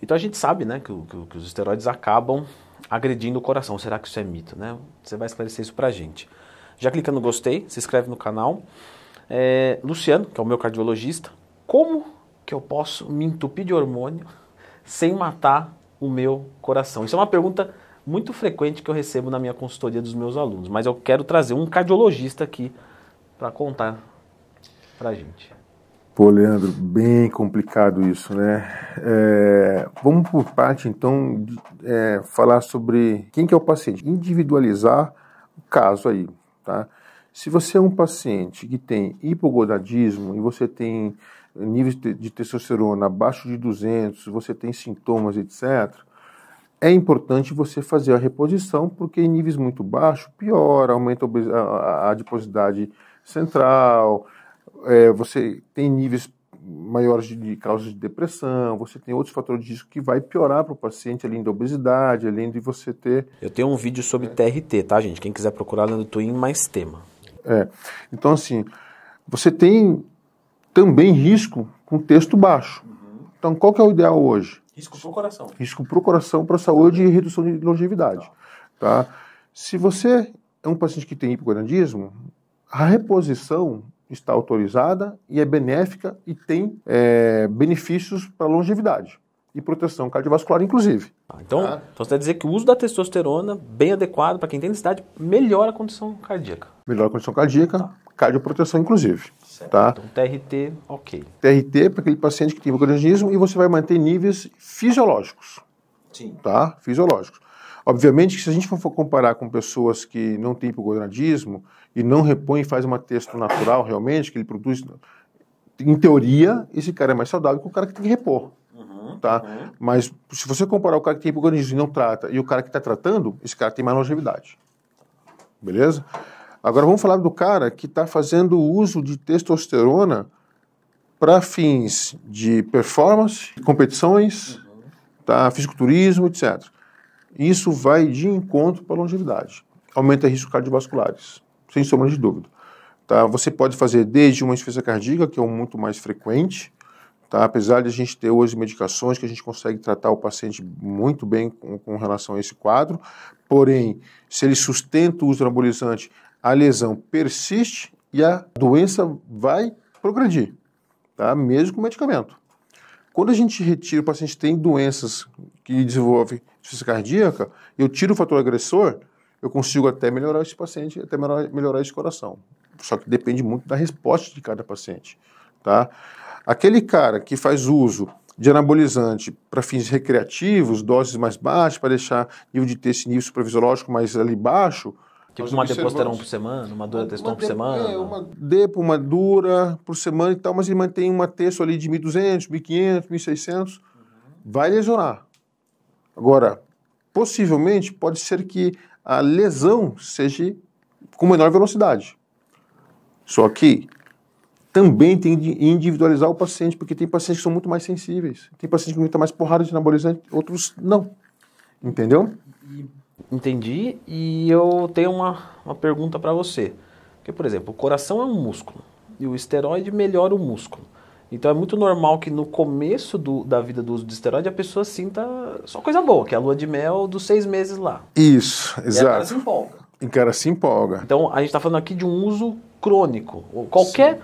Então a gente sabe, né, que os esteroides acabam agredindo o coração. Será que isso é mito, né? Você vai esclarecer isso pra gente. Já clica no gostei, se inscreve no canal. Luciano, que é o meu cardiologista, como que eu posso me entupir de hormônio sem matar o meu coração? Isso é uma pergunta muito frequente que eu recebo na minha consultoria dos meus alunos, mas eu quero trazer um cardiologista aqui para contar pra gente. Pô, Leandro, bem complicado isso, né? Vamos por parte, então, falar sobre quem que é o paciente, individualizar o caso aí, tá? Se você é um paciente que tem hipogonadismo e você tem níveis de testosterona abaixo de 200, você tem sintomas, etc., é importante você fazer a reposição, porque em níveis muito baixos, piora, aumenta a adiposidade central, você tem níveis maiores de causas de depressão, você tem outros fatores de risco que vai piorar para o paciente, além da obesidade, além de você ter... Eu tenho um vídeo sobre TRT, tá, gente? Quem quiser procurar lá no Twin, mais tema. Então, assim, você tem também risco com texto baixo. Então, qual que é o ideal hoje? Risco para o coração. Risco para o coração, para a saúde e redução de longevidade. Tá? Se você é um paciente que tem hipogonadismo, a reposição está autorizada e é benéfica e tem benefícios para a longevidade e proteção cardiovascular, inclusive. Então você vai dizer que o uso da testosterona, bem adequado para quem tem necessidade, melhora a condição cardíaca. Melhora a condição cardíaca, cardioproteção, inclusive. Tá? Então TRT, ok. TRT para aquele paciente que tem hipogonadismo e você vai manter níveis fisiológicos. Sim. Tá? Fisiológicos. Obviamente que se a gente for comparar com pessoas que não têm hipogonadismo e não repõem e faz uma testo natural realmente, que ele produz, em teoria, esse cara é mais saudável que o cara que tem que repor. Tá? Mas se você comparar o cara que tem hipogonadismo e não trata e o cara que está tratando, esse cara tem mais longevidade. Beleza? Agora vamos falar do cara que está fazendo uso de testosterona para fins de performance, competições, tá? Fisiculturismo, etc. Isso vai de encontro para a longevidade. Aumenta riscos cardiovasculares, sem sombra de dúvida. Tá? Você pode fazer desde uma insuficiência cardíaca, que é o muito mais frequente, tá? Apesar de a gente ter hoje medicações que a gente consegue tratar o paciente muito bem com relação a esse quadro, porém, se ele sustenta o uso do anabolizante, a lesão persiste e a doença vai progredir, tá? Mesmo com medicamento. Quando a gente retira, o paciente tem doenças que desenvolvem insuficiência cardíaca, eu tiro o fator agressor, eu consigo até melhorar esse paciente, até melhorar esse coração. Só que depende muito da resposta de cada paciente, tá? Aquele cara que faz uso de anabolizante para fins recreativos, doses mais baixas, para deixar nível de esse nível suprafisiológico mais ali baixo. Tipo uma deposteron por semana, uma dura testosterona por semana? Uma depo, uma dura por semana e tal, mas ele mantém uma testo ali de 1.200, 1.500, 1.600, vai lesionar. Agora, possivelmente, pode ser que a lesão seja com menor velocidade. Só que também tem de individualizar o paciente, porque tem pacientes que são muito mais sensíveis. Tem pacientes que aguentam mais porrada de anabolizante, outros não. Entendeu? Entendi, e eu tenho uma pergunta para você. Porque, por exemplo, o coração é um músculo, e o esteroide melhora o músculo. Então é muito normal que no começo da vida do uso de esteroide a pessoa sinta só coisa boa, que é a lua de mel dos 6 meses lá. Isso, exato. E o cara se empolga. E o cara se empolga. Então a gente está falando aqui de um uso crônico. Qualquer...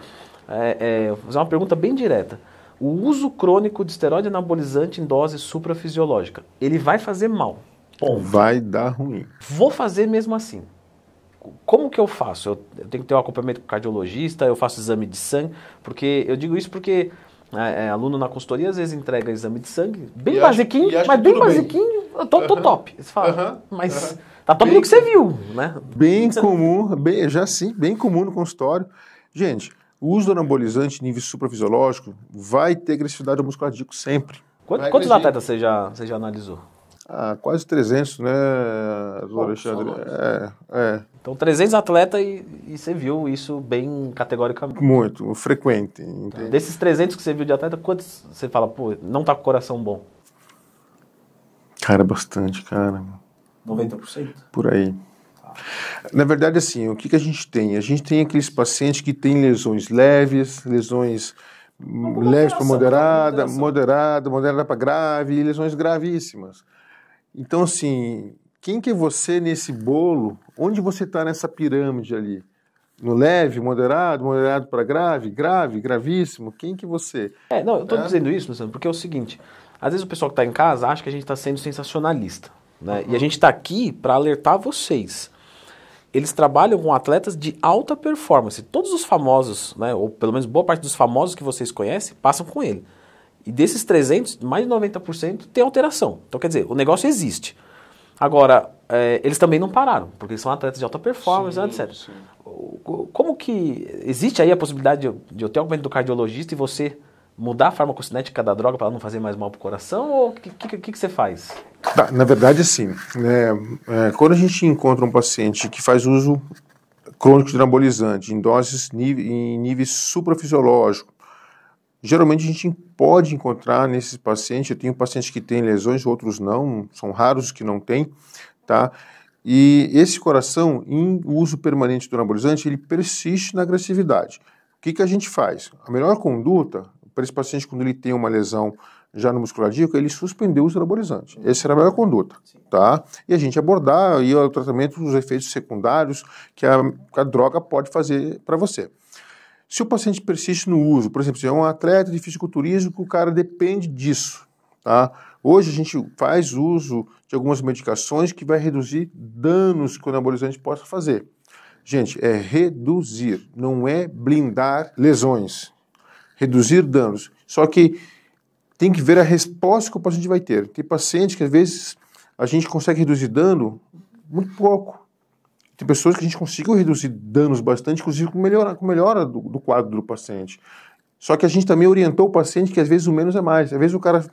vou fazer uma pergunta bem direta. O uso crônico de esteroide anabolizante em dose suprafisiológica, ele vai fazer mal? Ponto. Vai dar ruim. Vou fazer mesmo assim. Como que eu faço? Eu tenho que ter um acompanhamento com o cardiologista, eu faço exame de sangue, porque eu digo isso porque aluno na consultoria às vezes entrega exame de sangue, bem basiquinho, mas bem basiquinho, eu tô top. Você fala, mas tá top no que você viu, né? Bem comum, bem comum no consultório. Gente, o uso do anabolizante em nível suprafisiológico vai ter agressividade ao músculo cardíaco sempre. Quantos atletas você já analisou? Quase 300, né, Alexandre? Então 300 atletas e você viu isso bem categoricamente? Muito, frequente. Tá. Desses 300 que você viu de atleta, quantos você fala, pô, não tá com o coração bom? Cara, bastante, cara. 90%? Por aí. Na verdade, assim, o que a gente tem? A gente tem aqueles pacientes que têm lesões leves, lesões leves para moderada para grave e lesões gravíssimas. Então, assim, quem que é você nesse bolo? Onde você está nessa pirâmide ali? No leve, moderado para grave, gravíssimo? Quem que você... Não, eu estou dizendo isso, Luciano, porque é o seguinte, às vezes o pessoal que está em casa acha que a gente está sendo sensacionalista, né? E a gente está aqui para alertar vocês. Eles trabalham com atletas de alta performance. Todos os famosos, né, ou pelo menos boa parte dos famosos que vocês conhecem, passam com ele. E desses 300, mais de 90% tem alteração. Então, quer dizer, o negócio existe. Agora, eles também não pararam, porque eles são atletas de alta performance, etc. Sim. Como que... Existe aí a possibilidade de eu ter aumento do cardiologista e você mudar a farmacocinética da droga para ela não fazer mais mal para o coração? Ou o que você faz? Na verdade, sim. Quando a gente encontra um paciente que faz uso crônico de anabolizante em doses em níveis suprafisiológicos, geralmente a gente pode encontrar nesses pacientes, eu tenho pacientes que têm lesões, outros não, são raros os que não têm, tá? E esse coração, em uso permanente do anabolizante, ele persiste na agressividade. O que a gente faz? A melhor conduta para esse paciente, quando ele tem uma lesão já no músculo cardíaco, ele suspender o uso do anabolizante. Essa era a melhor conduta, tá? E a gente abordar aí o tratamento dos efeitos secundários que a droga pode fazer para você. Se o paciente persiste no uso, por exemplo, se é um atleta de fisiculturismo, o cara depende disso, tá? Hoje a gente faz uso de algumas medicações que vai reduzir danos que o anabolizante possa fazer. Gente, é reduzir, não é blindar lesões. Reduzir danos. Só que tem que ver a resposta que o paciente vai ter. Tem pacientes que às vezes a gente consegue reduzir dano muito pouco. Tem pessoas que a gente conseguiu reduzir danos bastante, inclusive com melhora do quadro do paciente. Só que a gente também orientou o paciente que às vezes o menos é mais. Às vezes o cara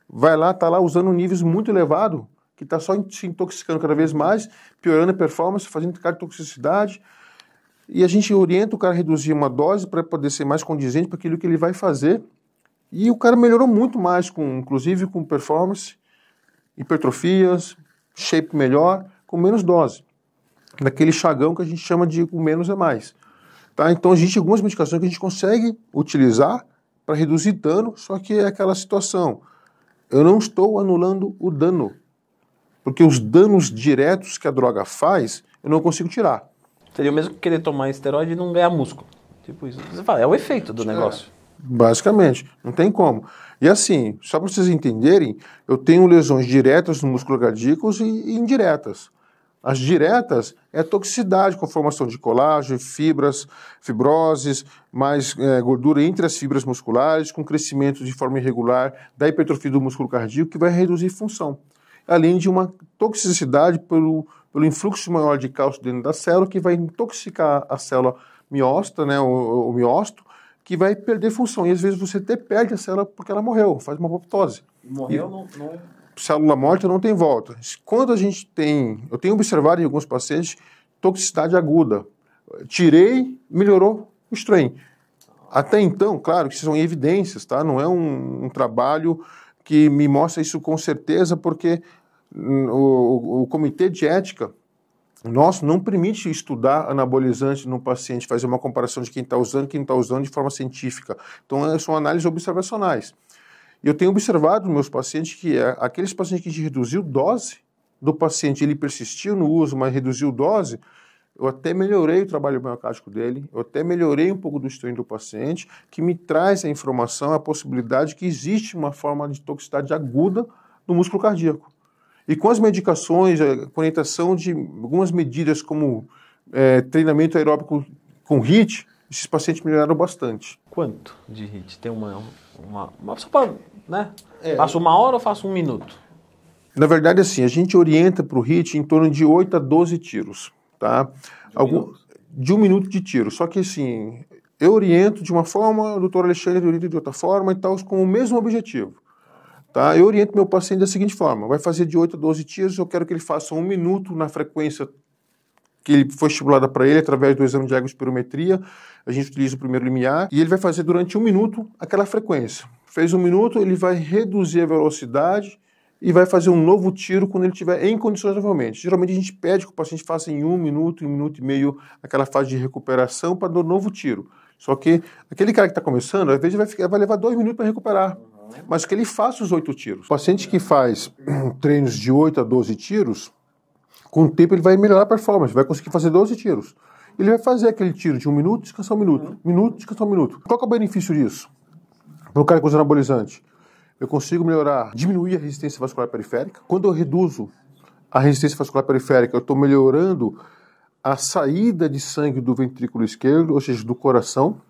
vai lá, está lá usando níveis muito elevados, que está só se intoxicando cada vez mais, piorando a performance, fazendo cardiotoxicidade. E a gente orienta o cara a reduzir uma dose para poder ser mais condizente para aquilo que ele vai fazer. E o cara melhorou muito mais, inclusive com performance, hipertrofias, shape melhor, com menos dose. Naquele chagão que a gente chama de o menos é mais. Tá? Então, existe algumas medicações que a gente consegue utilizar para reduzir dano, só que é aquela situação. Eu não estou anulando o dano, porque os danos diretos que a droga faz, eu não consigo tirar. Seria o mesmo que querer tomar esteroide e não ganhar músculo. Tipo isso. Você fala, é o efeito do negócio. Basicamente, não tem como. E assim, só para vocês entenderem, eu tenho lesões diretas no músculo cardíaco e indiretas. As diretas é a toxicidade com formação de colágeno, fibroses, mais gordura entre as fibras musculares, com crescimento de forma irregular da hipertrofia do músculo cardíaco, que vai reduzir função. Além de uma toxicidade pelo influxo maior de cálcio dentro da célula, que vai intoxicar a célula miócita, né, o miócito, que vai perder função. E às vezes você até perde a célula porque ela morreu, faz uma apoptose. Morreu, não... Célula morta não tem volta. Quando a gente tem... Eu tenho observado em alguns pacientes toxicidade aguda. Tirei, melhorou o strain. Até então, claro que isso são evidências, tá? Não é um trabalho que me mostra isso com certeza, porque o comitê de ética nosso não permite estudar anabolizante no paciente, fazer uma comparação de quem está usando e quem não está usando de forma científica. Então, são análises observacionais. Eu tenho observado nos meus pacientes que aqueles pacientes que a gente reduziu dose do paciente, ele persistiu no uso, mas reduziu dose, eu até melhorei o trabalho miocárdico dele, eu até melhorei um pouco do strain do paciente, que me traz a informação, a possibilidade que existe uma forma de toxicidade aguda no músculo cardíaco. E com as medicações, com a orientação de algumas medidas como treinamento aeróbico com HIIT, esses pacientes melhoraram bastante. Quanto de HIIT? Tem uma só para, né? Faço 1 hora ou faço 1 minuto? Na verdade, assim, a gente orienta para o HIIT em torno de 8 a 12 tiros, tá? De 1 minuto de tiro. Só que, assim, eu oriento de uma forma, o doutor Alexandre orienta de outra forma e tal, com o mesmo objetivo. Tá? Eu oriento meu paciente da seguinte forma, vai fazer de 8 a 12 tiros, eu quero que ele faça 1 minuto na frequência que ele foi estimulada para ele através do exame de espirometria, a gente utiliza o primeiro limiar, e ele vai fazer durante 1 minuto aquela frequência. Fez 1 minuto, ele vai reduzir a velocidade e vai fazer um novo tiro quando ele estiver em condições novamente. Geralmente a gente pede que o paciente faça em 1 minuto, 1 minuto e meio, aquela fase de recuperação para dar um novo tiro. Só que aquele cara que está começando, às vezes vai levar 2 minutos para recuperar. Mas que ele faça os 8 tiros. O paciente que faz treinos de 8 a 12 tiros, com o tempo ele vai melhorar a performance, vai conseguir fazer 12 tiros. Ele vai fazer aquele tiro de 1 minuto, descansar 1 minuto, minuto, descansar 1 minuto. Qual que é o benefício disso? Para o cara que usa anabolizante, eu consigo melhorar, diminuir a resistência vascular periférica. Quando eu reduzo a resistência vascular periférica, eu estou melhorando a saída de sangue do ventrículo esquerdo, ou seja, do coração.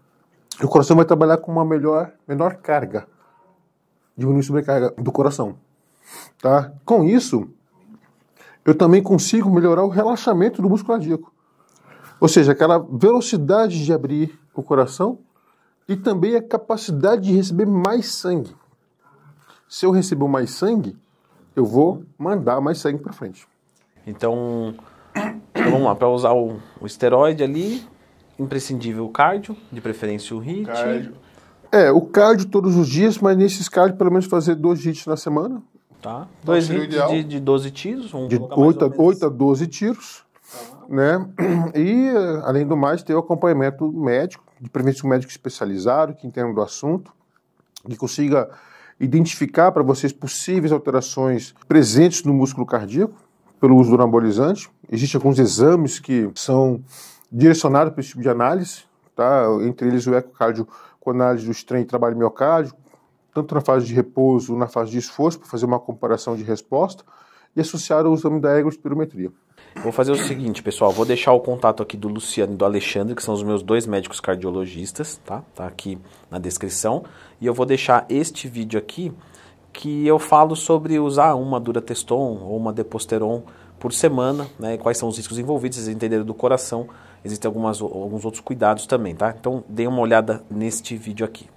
E o coração vai trabalhar com uma menor carga, diminuir a sobrecarga do coração. Tá? Com isso, eu também consigo melhorar o relaxamento do músculo cardíaco. Ou seja, aquela velocidade de abrir o coração e também a capacidade de receber mais sangue. Se eu receber mais sangue, eu vou mandar mais sangue para frente. Então, vamos lá, para usar o esteroide ali, imprescindível o cardio, de preferência o HIIT. O cardio todos os dias, mas nesses cardio pelo menos fazer 2 HIITs na semana. Tá. 2 HIITs de 12 tiros. De 8 a 12 tiros. Né? E, além do mais, ter o acompanhamento médico, de preferência um médico especializado, que entenda do assunto, que consiga identificar para vocês possíveis alterações presentes no músculo cardíaco, pelo uso do anabolizante. Existem alguns exames que são direcionados para esse tipo de análise, tá? Entre eles o ecocardio com análise do estreino e trabalho miocárdio, tanto na fase de repouso, na fase de esforço, para fazer uma comparação de resposta, e associar ao exame da ergospirometria. Vou fazer o seguinte, pessoal, vou deixar o contato aqui do Luciano e do Alexandre, que são os meus 2 médicos cardiologistas, tá? Tá aqui na descrição. E eu vou deixar este vídeo aqui, que eu falo sobre usar uma Durateston ou uma Deposteron por semana, né? Quais são os riscos envolvidos, vocês entenderam do coração. Existem alguns outros cuidados também, tá? Então, dê uma olhada neste vídeo aqui.